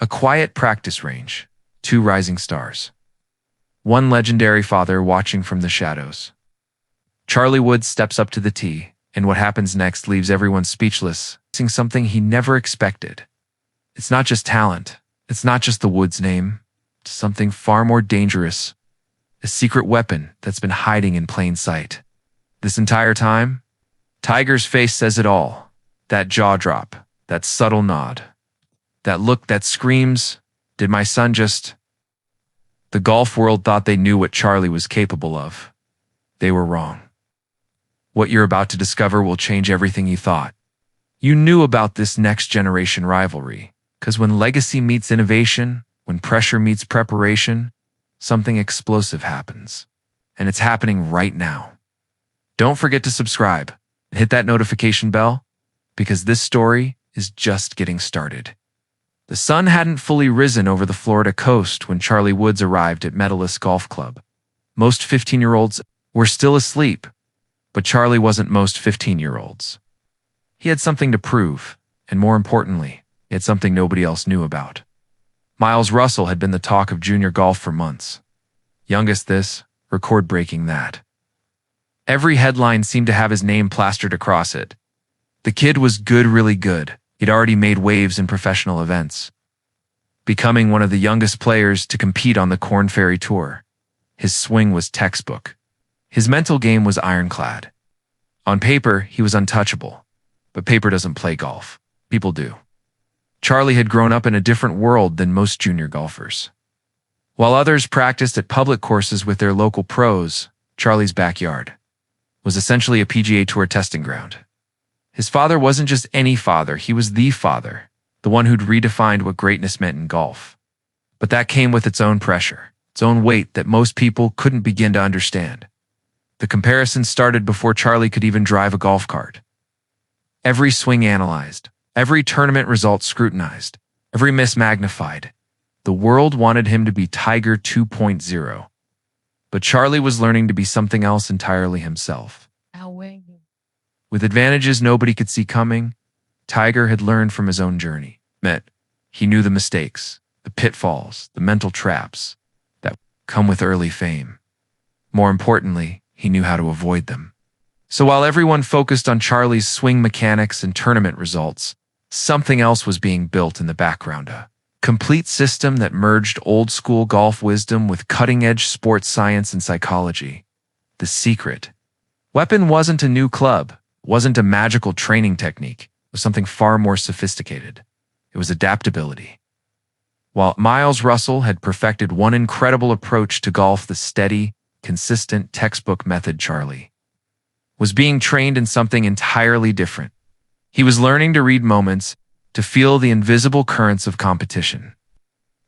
A quiet practice range, two rising stars. One legendary father watching from the shadows. Charlie Woods steps up to the tee, and what happens next leaves everyone speechless, seeing something he never expected. It's not just talent. It's not just the Woods name. It's something far more dangerous. A secret weapon that's been hiding in plain sight. This entire time, Tiger's face says it all. That jaw drop, that subtle nod, that look that screams, "Did my son just—" The golf world thought they knew what Charlie was capable of. They were wrong. What you're about to discover will change everything you thought. You knew about this next generation rivalry, because when legacy meets innovation, when pressure meets preparation, something explosive happens. And it's happening right now. Don't forget to subscribe and hit that notification bell, because this story is just getting started. The sun hadn't fully risen over the Florida coast when Charlie Woods arrived at Medalist Golf Club. Most 15-year-olds were still asleep, but Charlie wasn't most 15-year-olds. He had something to prove, and more importantly, he had something nobody else knew about. Miles Russell had been the talk of junior golf for months. Youngest this, record-breaking that. Every headline seemed to have his name plastered across it. The kid was good, really good. He'd already made waves in professional events, becoming one of the youngest players to compete on the Korn Ferry Tour. His swing was textbook. His mental game was ironclad. On paper, he was untouchable. But paper doesn't play golf. People do. Charlie had grown up in a different world than most junior golfers. While others practiced at public courses with their local pros, Charlie's backyard was essentially a PGA Tour testing ground. His father wasn't just any father, he was the father, the one who'd redefined what greatness meant in golf. But that came with its own pressure, its own weight that most people couldn't begin to understand. The comparison started before Charlie could even drive a golf cart. Every swing analyzed, every tournament result scrutinized, every miss magnified. The world wanted him to be Tiger 2.0. But Charlie was learning to be something else entirely himself. With advantages nobody could see coming, Tiger had learned from his own journey. He knew the mistakes, the pitfalls, the mental traps that come with early fame. More importantly, he knew how to avoid them. So while everyone focused on Charlie's swing mechanics and tournament results, something else was being built in the background. A complete system that merged old-school golf wisdom with cutting-edge sports science and psychology. The secret weapon wasn't a new club, wasn't a magical training technique. It was something far more sophisticated. It was adaptability. While Miles Russell had perfected one incredible approach to golf, the steady, consistent textbook method, Charlie was being trained in something entirely different. He was learning to read moments, to feel the invisible currents of competition,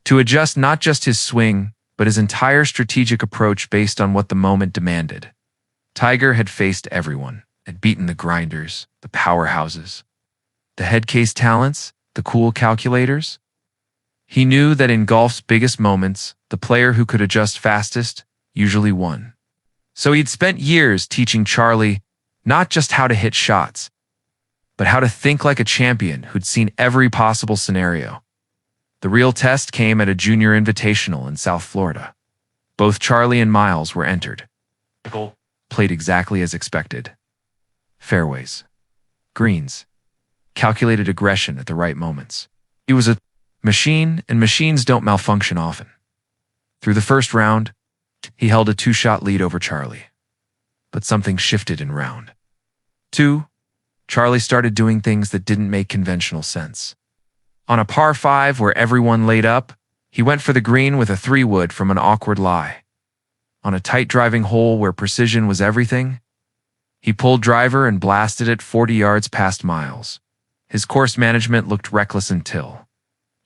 to adjust not just his swing, but his entire strategic approach based on what the moment demanded. Tiger had faced everyone, had beaten the grinders, the powerhouses, the head case talents, the cool calculators. He knew that in golf's biggest moments, the player who could adjust fastest usually won. So he'd spent years teaching Charlie not just how to hit shots, but how to think like a champion who'd seen every possible scenario. The real test came at a junior invitational in South Florida. Both Charlie and Miles were entered. Played exactly as expected. Fairways, greens, calculated aggression at the right moments. He was a machine, and machines don't malfunction often. Through the first round, he held a 2-shot lead over Charlie. But something shifted in round 2. Charlie started doing things that didn't make conventional sense. On a par 5 where everyone laid up, he went for the green with a 3-wood from an awkward lie. On a tight driving hole where precision was everything, he pulled driver and blasted it 40 yards past Miles. His course management looked reckless until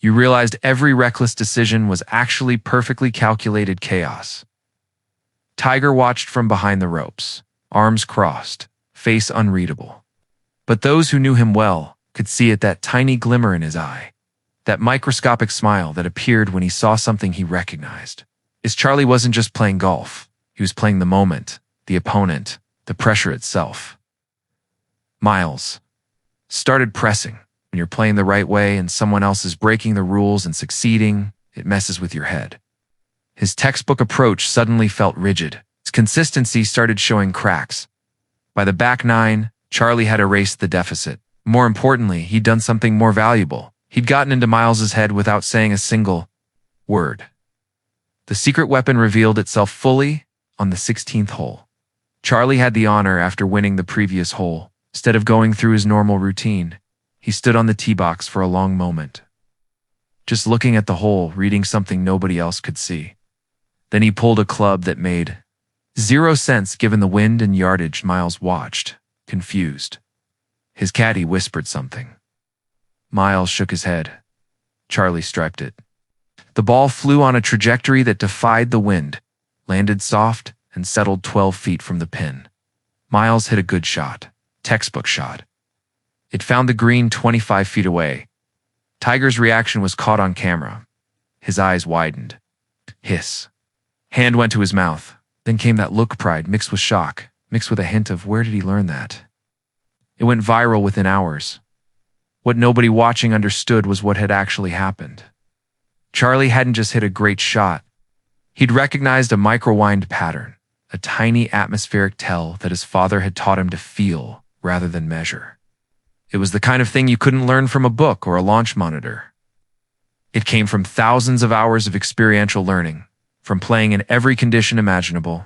you realized every reckless decision was actually perfectly calculated chaos. Tiger watched from behind the ropes, arms crossed, face unreadable. But those who knew him well could see it, that tiny glimmer in his eye, that microscopic smile that appeared when he saw something he recognized. Charlie wasn't just playing golf. He was playing the moment, the opponent, the pressure itself. Miles started pressing, When you're playing the right way and someone else is breaking the rules and succeeding, it messes with your head. His textbook approach suddenly felt rigid. His consistency started showing cracks. By the back nine, Charlie had erased the deficit. More importantly, he'd done something more valuable. He'd gotten into Miles's head without saying a single word. The secret weapon revealed itself fully on the 16th hole. Charlie had the honor after winning the previous hole. Instead of going through his normal routine, he stood on the tee box for a long moment, just looking at the hole, reading something nobody else could see. Then he pulled a club that made 0 sense given the wind and yardage. Miles watched, confused. His caddy whispered something. Miles shook his head. Charlie striped it. The ball flew on a trajectory that defied the wind, landed soft, and settled 12 feet from the pin. Miles hit a good shot. Textbook shot. It found the green 25 feet away. Tiger's reaction was caught on camera. His eyes widened. Hiss. Hand went to his mouth. Then came that look, pride mixed with shock, mixed with a hint of where did he learn that? It went viral within hours. What nobody watching understood was what had actually happened. Charlie hadn't just hit a great shot. He'd recognized a microwind pattern, a tiny atmospheric tell that his father had taught him to feel rather than measure. It was the kind of thing you couldn't learn from a book or a launch monitor. It came from thousands of hours of experiential learning, from playing in every condition imaginable,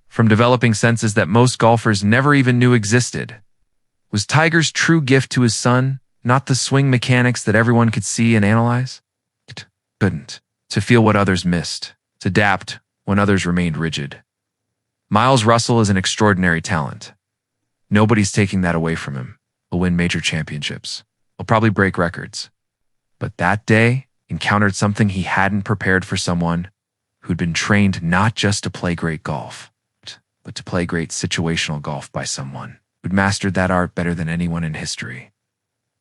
from developing senses that most golfers never even knew existed. Was Tiger's true gift to his son not the swing mechanics that everyone could see and analyze? It couldn't. To feel what others missed, to adapt when others remained rigid. Miles Russell is an extraordinary talent. Nobody's taking that away from him. He'll win major championships. He'll probably break records. But that day encountered something he hadn't prepared for, someone who'd been trained not just to play great golf, but to play great situational golf by someone who'd mastered that art better than anyone in history.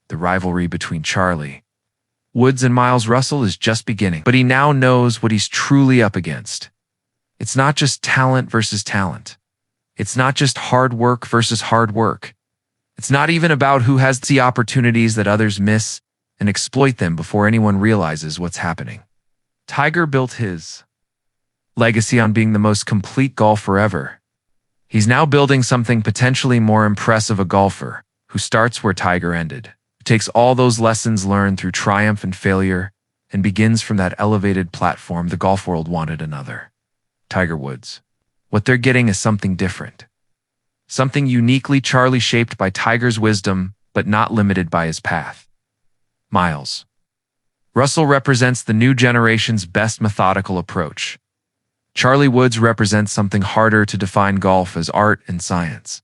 The rivalry between Charlie Woods and Miles Russell is just beginning, but he now knows what he's truly up against. It's not just talent versus talent. It's not just hard work versus hard work. It's not even about who has the opportunities that others miss and exploit them before anyone realizes what's happening. Tiger built his legacy on being the most complete golfer ever. He's now building something potentially more impressive, a golfer who starts where Tiger ended, who takes all those lessons learned through triumph and failure and begins from that elevated platform the golf world wanted another. Tiger Woods. What they're getting is something different. Something uniquely Charlie, shaped by Tiger's wisdom, but not limited by his path. Miles Russell represents the new generation's best methodical approach. Charlie Woods represents something harder to define: golf as art and science.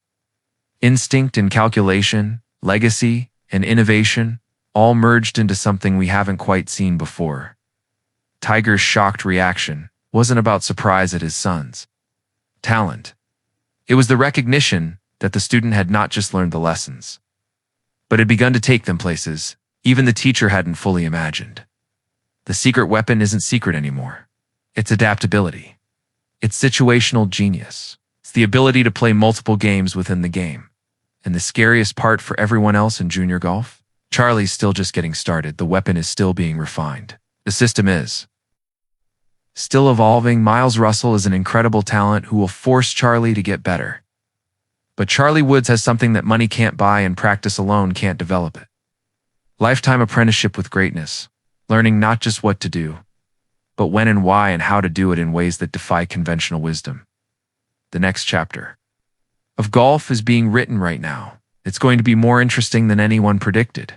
Instinct and calculation, legacy and innovation, all merged into something we haven't quite seen before. Tiger's shocked reaction wasn't about surprise at his son's talent. It was the recognition that the student had not just learned the lessons, but had begun to take them places even the teacher hadn't fully imagined. The secret weapon isn't secret anymore. It's adaptability. It's situational genius. It's the ability to play multiple games within the game. And the scariest part for everyone else in junior golf? Charlie's still just getting started. The weapon is still being refined. The system is still evolving. Miles Russell is an incredible talent who will force Charlie to get better. But Charlie Woods has something that money can't buy and practice alone can't develop it. Lifetime apprenticeship with greatness, learning not just what to do, but when and why and how to do it in ways that defy conventional wisdom. The next chapter of golf is being written right now. It's going to be more interesting than anyone predicted.